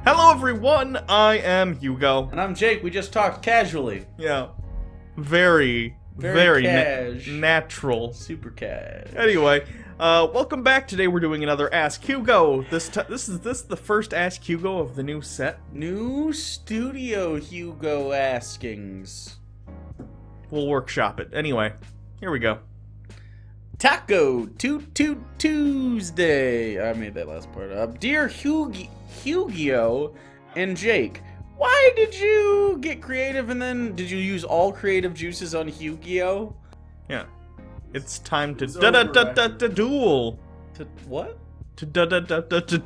Hello everyone, I am Hugo. And I'm Jake. We just talked casually. Yeah. Very cash. natural. Super cash. Anyway, welcome back. Today we're doing another Ask Hugo. This is the first Ask Hugo of the new set. New studio Hugo askings. We'll workshop it. Anyway, here we go. Taco Tuesday. I made that last part up. Dear Yukio and Jake, why did you get creative and then did you use all creative juices on Yukio? Yeah. It's time to duel. To what? To duel. To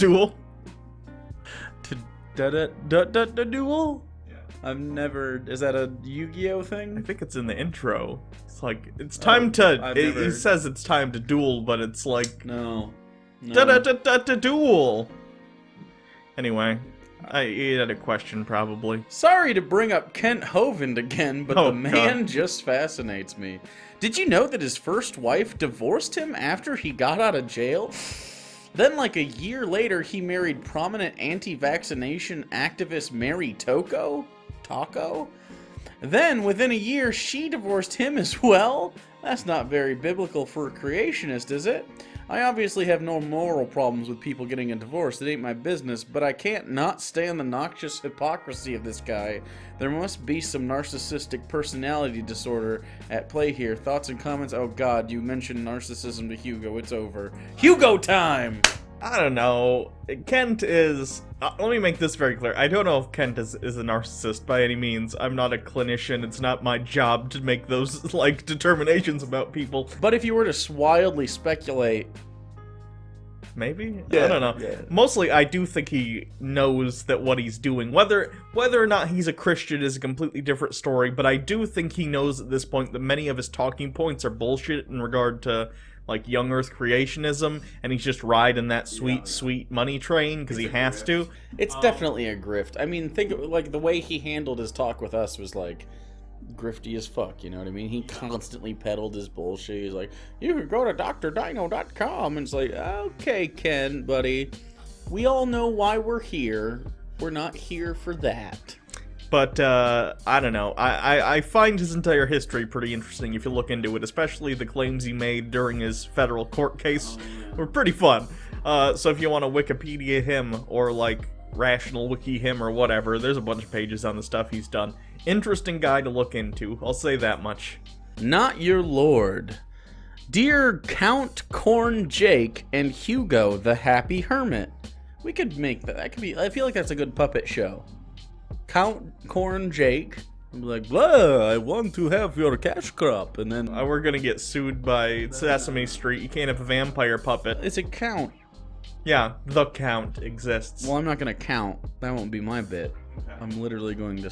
duel? Yeah. I've never. Is that a Yu-Gi-Oh thing? I think it's in the intro. It's like it's time to. He says it's time to duel, but it's like no. Duel. Anyway, he had a question probably. Sorry to bring up Kent Hovind again, but the man just fascinates me. Did you know that his first wife divorced him after he got out of jail? Then, like a year later, he married prominent anti-vaccination activist Mary Taco? Then, within a year, she divorced him as well? That's not very biblical for a creationist, is it? I obviously have no moral problems with people getting a divorce. It ain't my business, but I can't not stand the noxious hypocrisy of this guy. There must be some narcissistic personality disorder at play here. Thoughts and comments? Oh god, you mentioned narcissism to Hugo. It's over. Hugo time! I don't know. Kent is... let me make this very clear. I don't know if Kent is a narcissist by any means. I'm not a clinician. It's not my job to make those, like, determinations about people. But if you were to wildly speculate... Maybe? Yeah, I don't know. Yeah. Mostly, I do think he knows that what he's doing. Whether or not he's a Christian is a completely different story, but I do think he knows at this point that many of his talking points are bullshit in regard to... like young Earth creationism, and he's just riding that sweet money train because he has to. It's definitely a grift. I mean, think of like the way he handled his talk with us was like grifty as fuck, you know what I mean? He constantly peddled his bullshit. He's like, you could go to drdino.com, and it's like, okay, Ken, buddy, we all know why we're here. We're not here for that. But, I don't know. I find his entire history pretty interesting if you look into it, especially the claims he made during his federal court case were pretty fun. So if you want to Wikipedia him, or, like, Rational Wiki him or whatever, there's a bunch of pages on the stuff he's done. Interesting guy to look into, I'll say that much. Not your lord. Dear Count Corn Jake and Hugo the Happy Hermit. We could make that. That could be. I feel like that's a good puppet show. Count Corn Jake. I'm like, blah, I want to have your cash crop. And then we're gonna get sued by Sesame Street. You can't have a vampire puppet. It's a count. Yeah, the count exists. Well, I'm not gonna count. That won't be my bit. I'm literally going to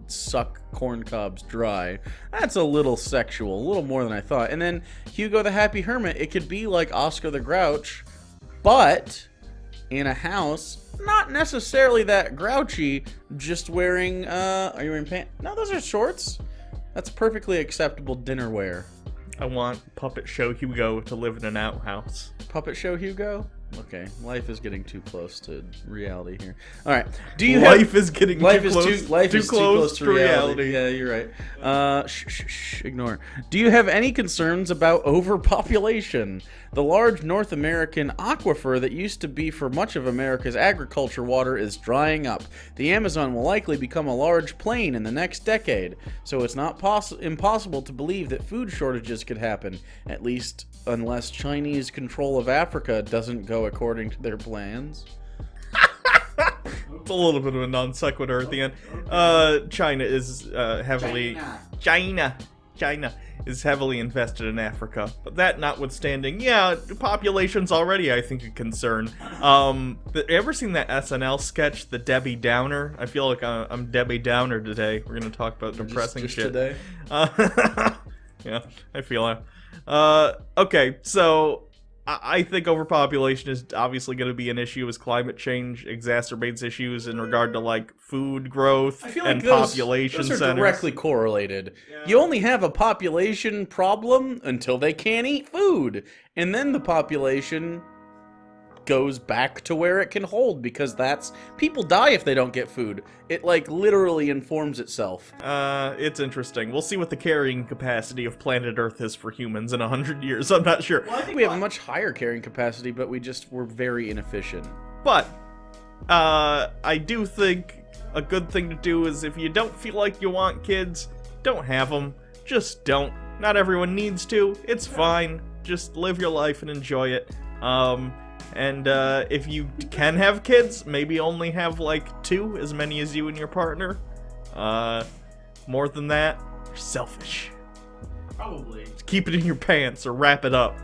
suck corn cobs dry. That's a little sexual, a little more than I thought. And then Hugo the Happy Hermit. It could be like Oscar the Grouch, but in a house. Not necessarily that grouchy, just wearing, are you wearing pants? No, those are shorts. That's perfectly acceptable dinner wear. I want Puppet Show Hugo to live in an outhouse. Puppet Show Hugo? Okay, life is getting too close to reality here. All right, life is getting too close to reality. Yeah, you're right. Ignore. Do you have any concerns about overpopulation? The large North American aquifer that used to be for much of America's agriculture water is drying up. The Amazon will likely become a large plain in the next decade, so it's not impossible to believe that food shortages could happen, at least unless Chinese control of Africa doesn't go according to their plans. It's a little bit of a non sequitur at the end. China is heavily... China is heavily invested in Africa. But that notwithstanding, yeah, the population's already, I think, a concern. Ever seen that SNL sketch, The Debbie Downer? I feel like I'm Debbie Downer today. We're gonna talk about depressing just shit. Today? Yeah, I feel it. Okay, so... I think overpopulation is obviously going to be an issue as climate change exacerbates issues in regard to, like, food growth and population centers. Those are directly correlated. Yeah. You only have a population problem until they can't eat food. And then the population goes back to where it can hold, because people die if they don't get food. It like literally informs itself. It's interesting. We'll see what the carrying capacity of planet Earth is for humans in 100 years. I'm not sure. Well, I think we have a much higher carrying capacity, but we're very inefficient. But I do think a good thing to do is, if you don't feel like you want kids, don't have them. Just don't. Not everyone needs to. It's fine. Just live your life and enjoy it. And if you can have kids, maybe only have like 2, as many as you and your partner. More than that, you're selfish. Probably. Just keep it in your pants or wrap it up.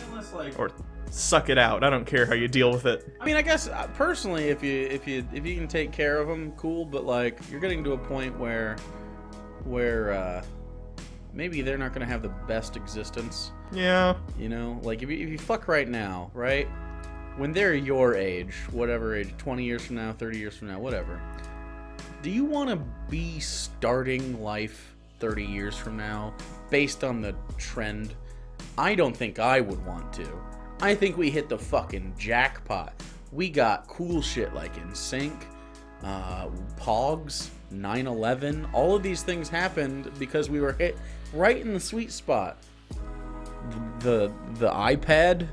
Unless like. Or suck it out. I don't care how you deal with it. I mean, I guess personally, if you can take care of them, cool. But like, you're getting to a point where maybe they're not gonna have the best existence. Yeah. You know, like if you fuck right now, right? When they're your age, whatever age, 20 years from now, 30 years from now, whatever. Do you want to be starting life 30 years from now based on the trend? I don't think I would want to. I think we hit the fucking jackpot. We got cool shit like NSYNC, Pogs, 9/11. All of these things happened because we were hit right in the sweet spot. The iPad,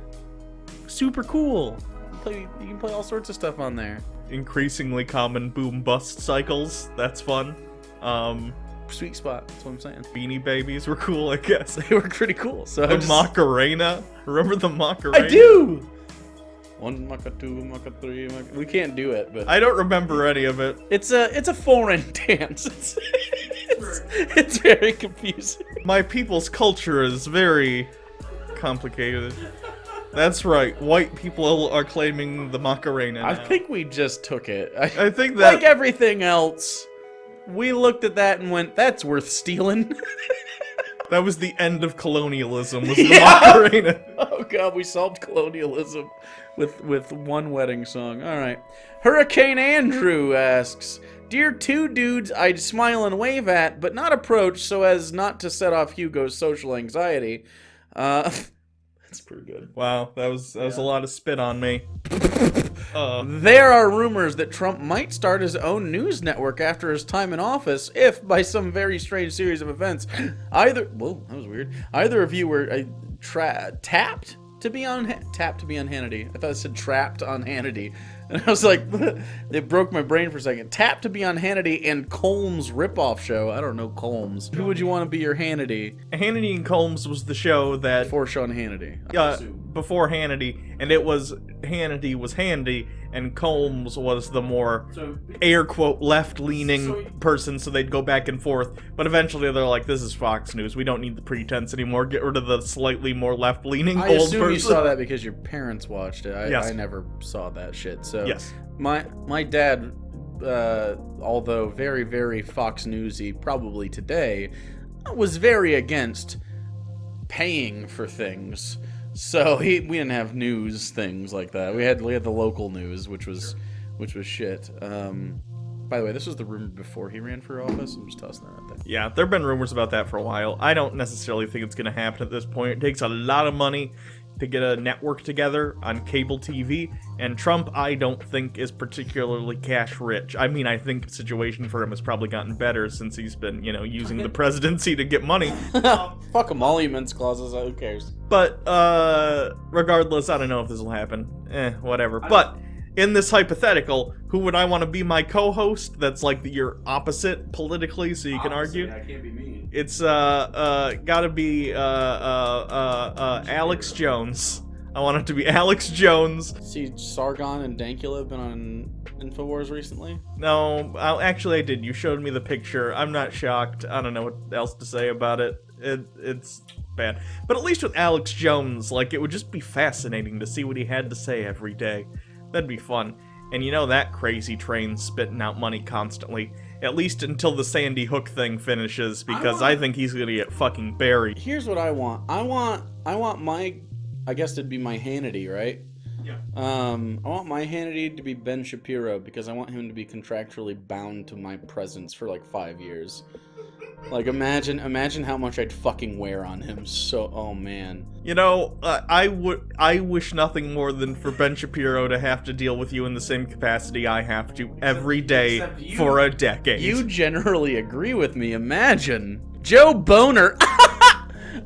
super cool. You can play all sorts of stuff on there. Increasingly common boom bust cycles. That's fun. Sweet spot. That's what I'm saying. Beanie Babies were cool, I guess. They were pretty cool. So the Macarena. Remember the Macarena? I do. 1 Maca, 2 Maca, 3 Maca. We can't do it, but I don't remember any of it. It's a foreign dance. It's very confusing. My people's culture is very complicated. That's right. White people are claiming the Macarena now. I think we just took it. I think that, like everything else, we looked at that and went, "That's worth stealing." that was the end of colonialism. Was the Macarena? Oh god, we solved colonialism with one wedding song. All right. Hurricane Andrew asks, "Dear two dudes I'd smile and wave at, but not approach so as not to set off Hugo's social anxiety." That's pretty good. Wow, that was a lot of spit on me. There are rumors that Trump might start his own news network after his time in office if, by some very strange series of events, either of you were tapped to be on Hannity. I thought it said trapped on Hannity. And I was like, it broke my brain for a second. Tapped to be on Hannity and Colmes ripoff show. I don't know Colmes. Who would you want to be your Hannity? Hannity and Colmes was the show that... Before Sean Hannity. Before Hannity, and it was Hannity was handy, and Colmes was the more air quote left-leaning person, so they'd go back and forth. But eventually they're like, this is Fox News. We don't need the pretense anymore. Get rid of the slightly more left-leaning old person. I assume you saw that because your parents watched it. Yes. I never saw that shit. So yes. My dad, although very, very Fox Newsy, probably today, was very against paying for things. So we didn't have news things like that. We had the local news, which was shit. By the way, this was the rumor before he ran for office. I'm just tossing that out there. Yeah, there have been rumors about that for a while. I don't necessarily think it's going to happen at this point. It takes a lot of money to get a network together on cable TV, and Trump, I don't think, is particularly cash rich. I mean, I think the situation for him has probably gotten better since he's been, using the presidency to get money. Fuck emoluments clauses, who cares? But, regardless, I don't know if this will happen. Whatever. But, in this hypothetical, who would I want to be my co-host that's like your opposite politically, so you can argue? I can't be me. It's gotta be Alex Jones. I want it to be Alex Jones. See, Sargon and Dankula have been on InfoWars recently? No, actually I did. You showed me the picture. I'm not shocked. I don't know what else to say about it. It's bad. But at least with Alex Jones, it would just be fascinating to see what he had to say every day. That'd be fun. And that crazy train spitting out money constantly. At least until the Sandy Hook thing finishes, because I think he's gonna get fucking buried. Here's what I want. I want my, I guess it'd be my Hannity, right? Yeah. I want my Hannity to be Ben Shapiro, because I want him to be contractually bound to my presence for 5 years. Like, imagine how much I'd fucking wear on him. So, oh man. You know, I wish nothing more than for Ben Shapiro to have to deal with you in the same capacity I have to every day for a decade. You generally agree with me. Imagine Joe Boner.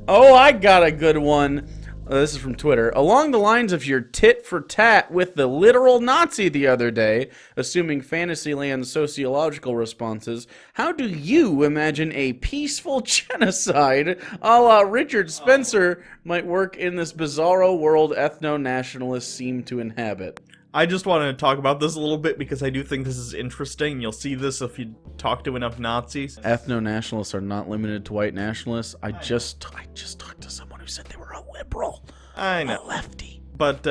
Oh, I got a good one. This is from Twitter. Along the lines of your tit for tat with the literal Nazi the other day, assuming Fantasyland sociological responses, how do you imagine a peaceful genocide a la Richard Spencer might work in this bizarro world ethno-nationalists seem to inhabit? I just wanted to talk about this a little bit because I do think this is interesting. You'll see this if you talk to enough Nazis. Ethno-nationalists are not limited to white nationalists. I just talked to someone who said they were a liberal. I know. A lefty. But,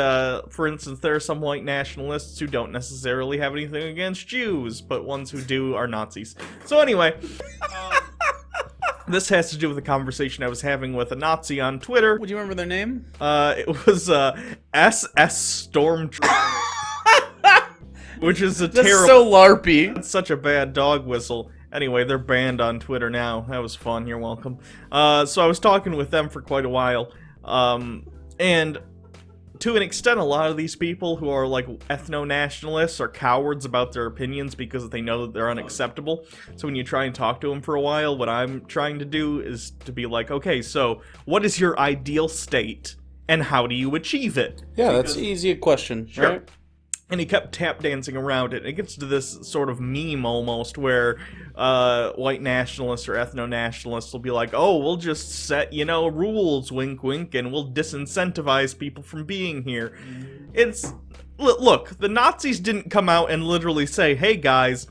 for instance, there are some white nationalists who don't necessarily have anything against Jews, but ones who do are Nazis. So anyway, this has to do with a conversation I was having with a Nazi on Twitter. Would you remember their name? It was, SS Stormtrooper. Which is a That's terrible... so LARPy. It's such a bad dog whistle. Anyway, they're banned on Twitter now. That was fun. You're welcome. So I was talking with them for quite a while. And to an extent, a lot of these people who are like ethno-nationalists are cowards about their opinions because they know that they're unacceptable. So when you try and talk to them for a while, what I'm trying to do is to be like, okay, so what is your ideal state and how do you achieve it? Yeah, that's easy a question, Sure. right? And he kept tap dancing around it. It gets to this sort of meme almost where white nationalists or ethno-nationalists will be like, oh, we'll just set, rules, wink, wink, and we'll disincentivize people from being here. It's... Look, the Nazis didn't come out and literally say, hey, guys,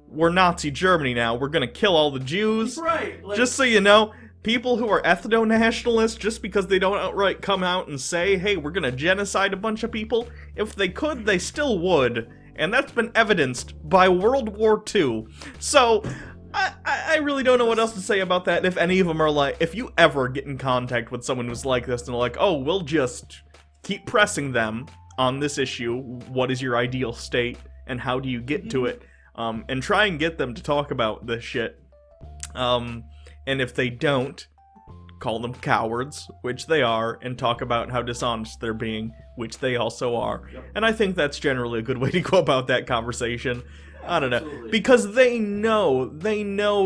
we're Nazi Germany now. We're gonna kill all the Jews. Right. Just so you know... People who are ethno-nationalists, just because they don't outright come out and say, hey, we're gonna genocide a bunch of people, if they could, they still would. And that's been evidenced by World War II. So, I really don't know what else to say about that. If any of them are like, if you ever get in contact with someone who's like this and they're like, oh, we'll just keep pressing them on this issue, what is your ideal state, and how do you get to it, and try and get them to talk about this shit. And if they don't, call them cowards, which they are, and talk about how dishonest they're being, which they also are. Yep. And I think that's generally a good way to go about that conversation. I don't know. Absolutely. Because they know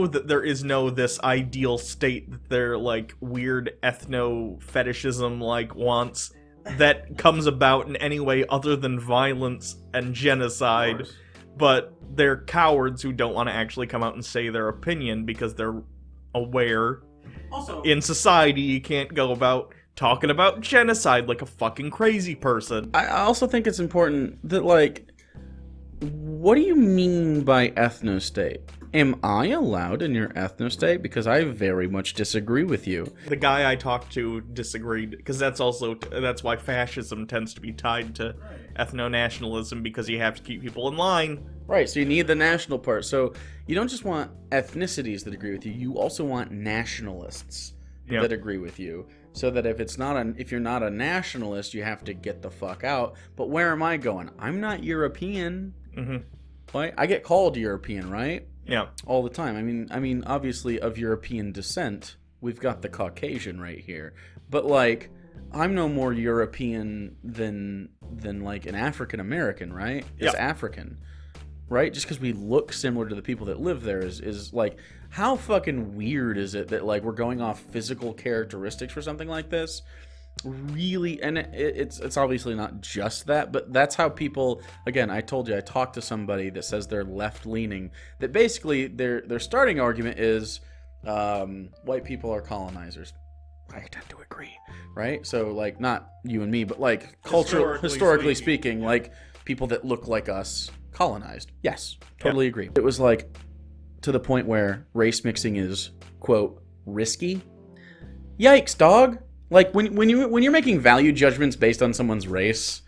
that there is no this ideal state that their, like, weird ethno-fetishism, like, wants that comes about in any way other than violence and genocide. But they're cowards who don't want to actually come out and say their opinion because they're aware. Also, in society, you can't go about talking about genocide like a fucking crazy person. I also think it's important that, like, what do you mean by ethno-state? Am I allowed in your ethno-state? Because I very much disagree with you. The guy I talked to disagreed, because that's why fascism tends to be tied to ethno-nationalism, because you have to keep people in line. Right, so you need the national part. So you don't just want ethnicities that agree with you, you also want nationalists that agree with you. So that if you're not a nationalist, you have to get the fuck out. But where am I going? I'm not European. Mm-hmm. Right? I get called European, right? Yeah. All the time. I mean, obviously of European descent, we've got the Caucasian right here. But, like, I'm no more European than like an African American, right? Is African. Right? Just because we look similar to the people that live there is like, how fucking weird is it that, like, we're going off physical characteristics for something like this? Really, and it's obviously not just that, but that's how people, again, I told you, I talked to somebody that says they're left-leaning, that basically their starting argument is white people are colonizers. I tend to agree, right? So, like, not you and me, but, like, historically speaking, like, people that look like us colonized. Yes, totally agree. It was, like, to the point where race mixing is, quote, risky. Yikes, dog. Like, when you're making value judgments based on someone's race,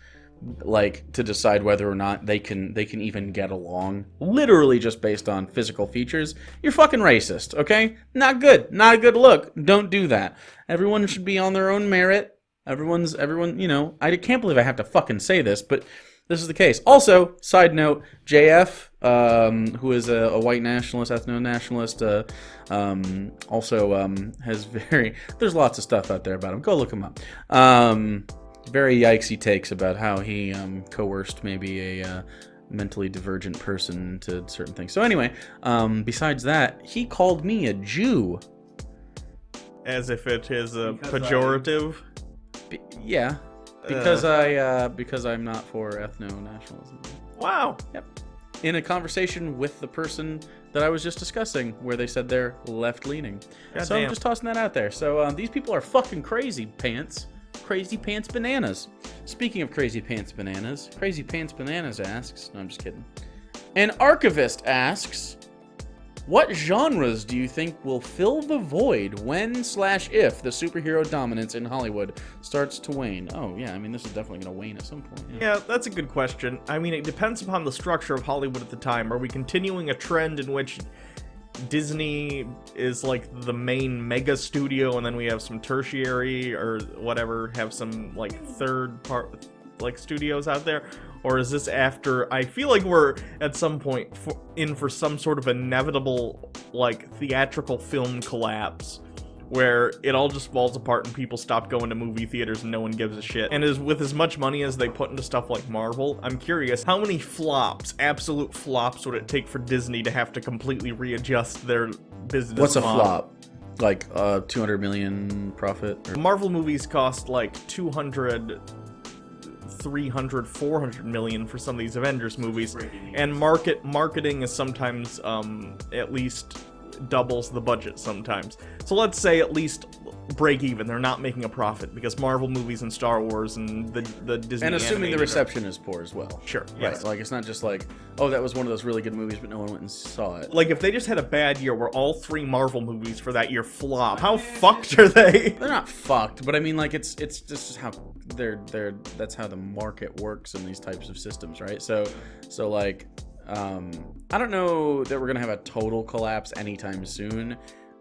like, to decide whether or not they can even get along, literally just based on physical features, you're fucking racist, okay? Not good. Not a good look. Don't do that. Everyone should be on their own merit. Everyone, I can't believe I have to fucking say this, but this is the case. Also, side note, JF, who is a white nationalist, ethno-nationalist, also has there's lots of stuff out there about him. Go look him up. Very yikesy takes about how he coerced maybe a mentally divergent person to certain things. So anyway, besides that, he called me a Jew. As if it is a pejorative. Yeah, because I'm not for ethno-nationalism. Wow. Yep. In a conversation with the person that I was just discussing, where they said they're left-leaning. So I'm just tossing that out there. So these people are fucking crazy pants. Crazy Pants Bananas. Speaking of Crazy Pants Bananas, Crazy Pants Bananas asks, no, I'm just kidding. An archivist asks, what genres do you think will fill the void when/if the superhero dominance in Hollywood starts to wane? Oh, yeah, I mean, this is definitely going to wane at some point. Yeah, that's a good question. I mean, it depends upon the structure of Hollywood at the time. Are we continuing a trend in which Disney is like the main mega studio, and then we have some tertiary or whatever, have some like third part like studios out there? Or is this after? I feel like we're at some point in for some sort of inevitable like theatrical film collapse, where it all just falls apart and people stop going to movie theaters and no one gives a shit. And with as much money as they put into stuff like Marvel, I'm curious, how many flops, absolute flops, would it take for Disney to have to completely readjust their business What's model? a flop? Like 200 million profit? Or... Marvel movies cost like 200, 300, 400 million for some of these Avengers movies, and marketing is sometimes at least doubles the budget sometimes. So let's say at least break even. They're not making a profit because Marvel movies and Star Wars and the Disney and assuming the animated reception is poor as well. Sure. Right. Yes. Like it's not just like, oh, that was one of those really good movies, but no one went and saw it. Like if they just had a bad year where all 3 Marvel movies for that year flop, how fucked are they? They're not fucked, but I mean, like it's just how that's how the market works in these types of systems, right? So like. I don't know that we're gonna have a total collapse anytime soon,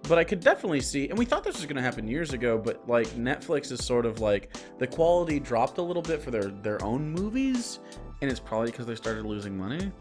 but I could definitely see, and we thought this was gonna happen years ago, but like Netflix is sort of like the quality dropped a little bit for their own movies, and it's probably because they started losing money.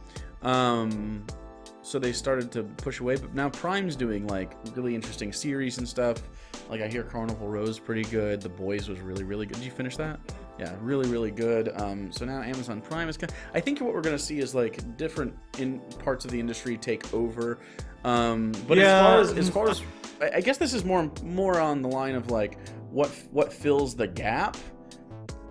So they started to push away, but now Prime's doing like really interesting series and stuff. Like I hear Carnival Row is pretty good. The Boys was really, really good. Did you finish that? Yeah, really, really good. So now Amazon Prime is I think what we're going to see is like different in parts of the industry take over. But yeah. as far as I guess this is more on the line of like what fills the gap.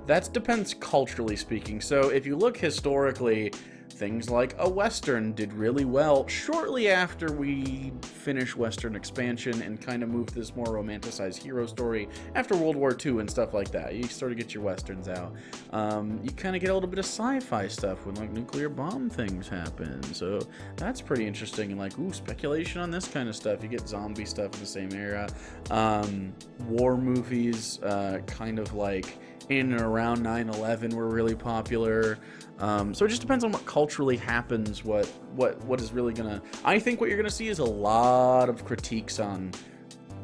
That depends culturally speaking. So if you look historically, things like a Western did really well shortly after we finished Western expansion and kind of moved this more romanticized hero story after World War II and stuff like that. You sort of get your Westerns out. You kind of get a little bit of sci-fi stuff when like nuclear bomb things happen. So that's pretty interesting. And like, ooh, speculation on this kind of stuff. You get zombie stuff in the same era. War movies, kind of like in and around 9/11 were really popular. So it just depends on what culturally happens, what is really gonna... I think what you're gonna see is a lot of critiques on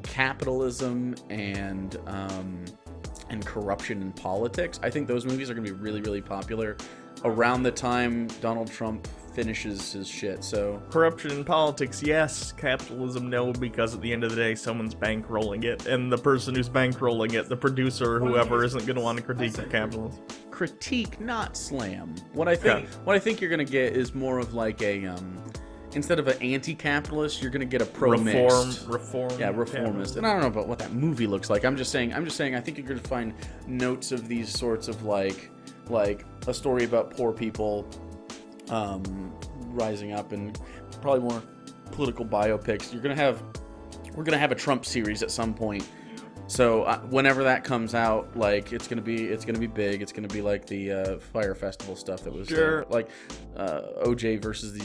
capitalism and corruption in politics. I think those movies are gonna be really, really popular around the time Donald Trump finishes his shit. So corruption in politics, yes. Capitalism, no, because at the end of the day, someone's bankrolling it, and the person who's bankrolling it, the producer or whoever, isn't going to want to critique the capitalism. Critique, not slam. What I think you're gonna get is more of like a instead of an anti-capitalist, you're gonna get a pro-mixed. Reform. Yeah, reformist. And I don't know about what that movie looks like. I'm just saying. I think you're gonna find notes of these sorts of like a story about poor people rising up, and probably more political biopics. We're gonna have a Trump series at some point. So whenever that comes out, like it's gonna be big. It's gonna be like the Fire Festival stuff that was like OJ versus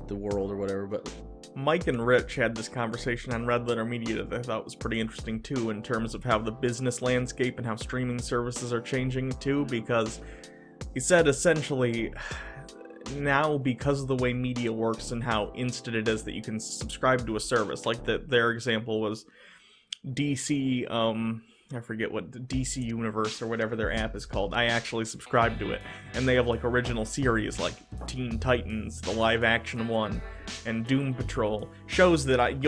the world or whatever. But Mike and Rich had this conversation on Red Letter Media that I thought was pretty interesting too, in terms of how the business landscape and how streaming services are changing too. Because he said essentially, now because of the way media works and how instant it is that you can subscribe to a service, like their example was DC I forget what the DC Universe or whatever their app is called. I actually subscribe to it, and they have like original series like Teen Titans, the live action one, and Doom Patrol, shows that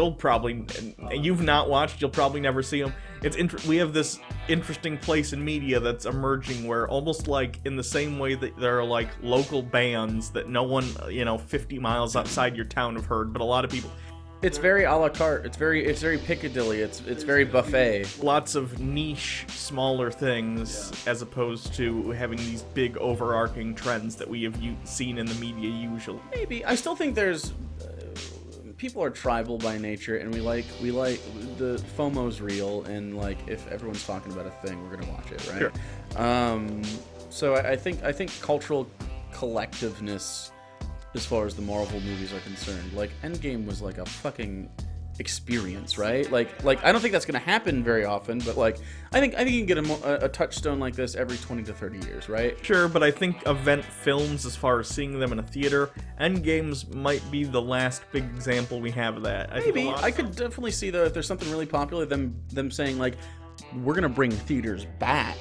you've not watched, you'll probably never see them. We have this interesting place in media that's emerging where almost like in the same way that there are like local bands that no one 50 miles outside your town have heard, but a lot of people. It's very a la carte. It's very Piccadilly. It's very buffet. Lots of niche, smaller things, as opposed to having these big overarching trends that we have seen in the media usually. Maybe. I still think there's people are tribal by nature, and we like the FOMO's real, and like if everyone's talking about a thing, we're gonna watch it, right? Sure. So I think cultural collectiveness, as far as the Marvel movies are concerned, like Endgame was like a fucking experience, right? Like I don't think that's gonna happen very often, but like I think you can get a touchstone like this every 20 to 30 years, right? Sure, but I think event films, as far as seeing them in a theater, Endgames might be the last big example we have of that. Maybe I could definitely see though if there's something really popular, them saying like, we're gonna bring theaters back.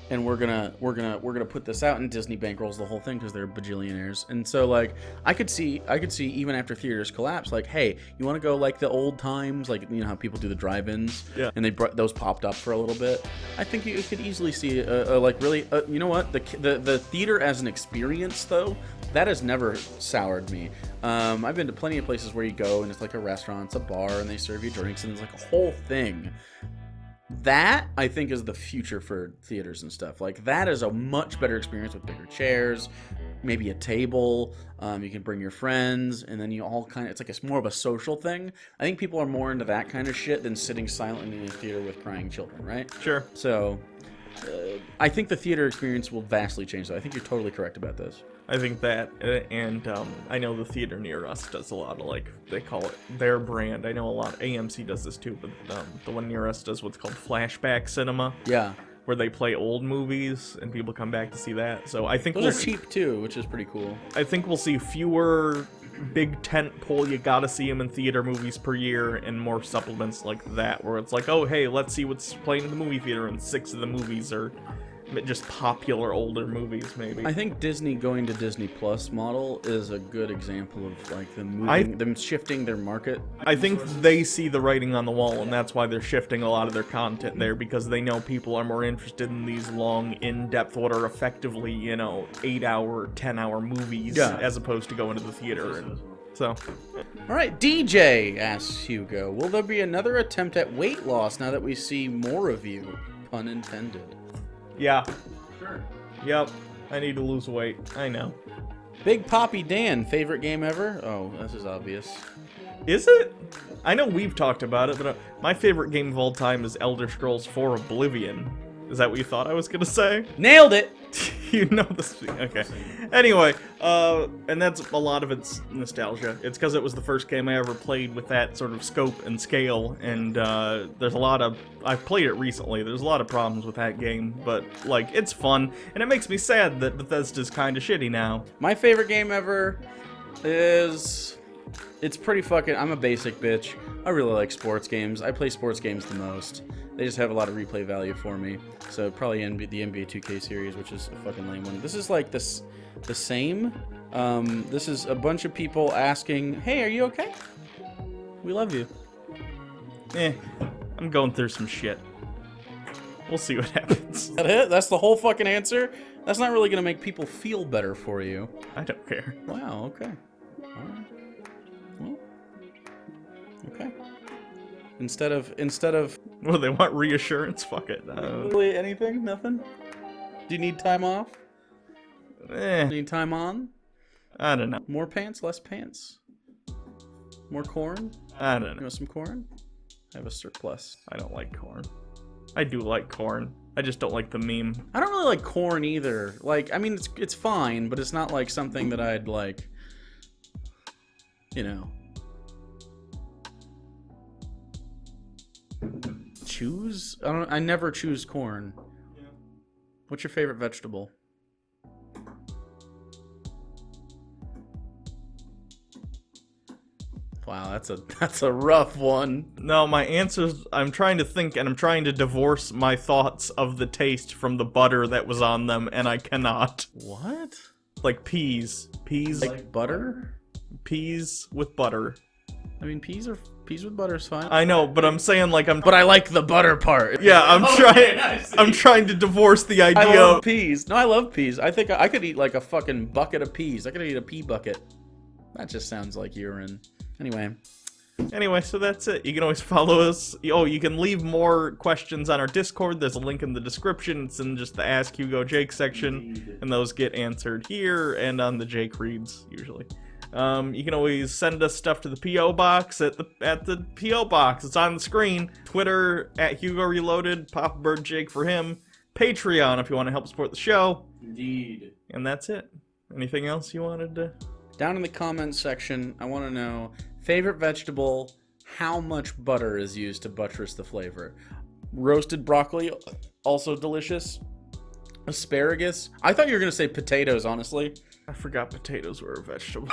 And we're gonna put this out, and Disney bankrolls the whole thing because they're bajillionaires. And so like I could see even after theaters collapse, like, hey, you want to go like the old times, like how people do the drive-ins, yeah. And those popped up for a little bit. I think you could easily see you know what, the theater as an experience though, that has never soured me. I've been to plenty of places where you go and it's like a restaurant, it's a bar, and they serve you drinks, and it's like a whole thing. That, I think, is the future for theaters and stuff. Like, that is a much better experience with bigger chairs, maybe a table. You can bring your friends, and then you all kind of, it's more of a social thing. I think people are more into that kind of shit than sitting silently in a theater with crying children, right? Sure. So, I think the theater experience will vastly change, though. I think you're totally correct about this. I think that, and I know the theater near us does a lot of, like, they call it their brand. I know a lot, AMC does this too, but the one near us does what's called flashback cinema. Yeah. Where they play old movies, and people come back to see that. So I think those are cheap too, which is pretty cool. I think we'll see fewer big tent pole, you gotta see them in theater movies per year, and more supplements like that, where it's like, oh, hey, let's see what's playing in the movie theater, and 6 of the movies are just popular older movies, maybe. I think Disney going to Disney Plus model is a good example of like them shifting their market. I think they see the writing on the wall, and that's why they're shifting a lot of their content there, because they know people are more interested in these long, in-depth, what are effectively, 8-hour, 10-hour movies, as opposed to going to the theater. And so, all right, DJ asks Hugo, will there be another attempt at weight loss now that we see more of you? Pun intended. Yeah. Sure. Yep. I need to lose weight. I know. Big Poppy Dan, favorite game ever? Oh, this is obvious. Is it? I know we've talked about it, but my favorite game of all time is Elder Scrolls 4 Oblivion. Is that what you thought I was gonna say? Nailed it! You know this. Okay. Anyway, and that's a lot of its nostalgia. It's because it was the first game I ever played with that sort of scope and scale, and there's a lot of... I've played it recently. There's a lot of problems with that game, but, like, it's fun, and it makes me sad that Bethesda's kind of shitty now. My favorite game ever is... It's pretty fucking... I'm a basic bitch. I really like sports games. I play sports games the most. They just have a lot of replay value for me. So probably the NBA 2K series, which is a fucking lame one. This is like the same. This is a bunch of people asking, hey, are you okay? We love you. I'm going through some shit. We'll see what happens. That it? That's the whole fucking answer? That's not really going to make people feel better for you. I don't care. Wow, okay. All right. Well, okay. Instead of Well, they want reassurance. Fuck it. Really anything? Nothing? Do you need time off? Do you need time on? I don't know. More pants, less pants. More corn? I don't know. You want some corn? I have a surplus. I don't like corn. I do like corn. I just don't like the meme. I don't really like corn either. Like, I mean, it's fine, but it's not like something that I'd like, choose? I never choose corn. Yeah. What's your favorite vegetable? Wow, that's a rough one. No, my answers, I'm trying to think, and I'm trying to divorce my thoughts of the taste from the butter that was on them, and I cannot. What? Like peas. Peas. Like butter? Peas with butter. I mean, peas with butter is fine. I know, but I'm saying like But I like the butter part. Yeah, I'm trying to divorce the idea I love of peas. No, I love peas. I think I could eat like a fucking bucket of peas. I could eat a pea bucket. That just sounds like urine. Anyway, so that's it. You can always follow us. Oh, you can leave more questions on our Discord. There's a link in the description. It's in just the Ask Hugo Jake section, and those get answered here and on the Jake Reads usually. You can always send us stuff to the P.O. box at the P.O. box. It's on the screen. Twitter at Hugo Reloaded. Papa Bird Jake for him. Patreon if you want to help support the show. Indeed. And that's it. Anything else you wanted to? Down in the comments section, I want to know, favorite vegetable, how much butter is used to buttress the flavor? Roasted broccoli, also delicious. Asparagus. I thought you were going to say potatoes, honestly. I forgot potatoes were a vegetable.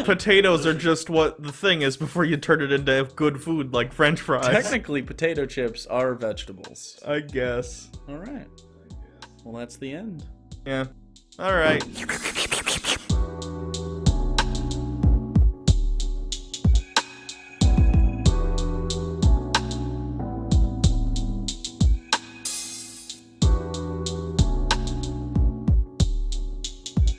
Potatoes are just what the thing is before you turn it into good food like French fries. Technically, potato chips are vegetables. I guess. All right. Well, that's the end. Yeah. All right.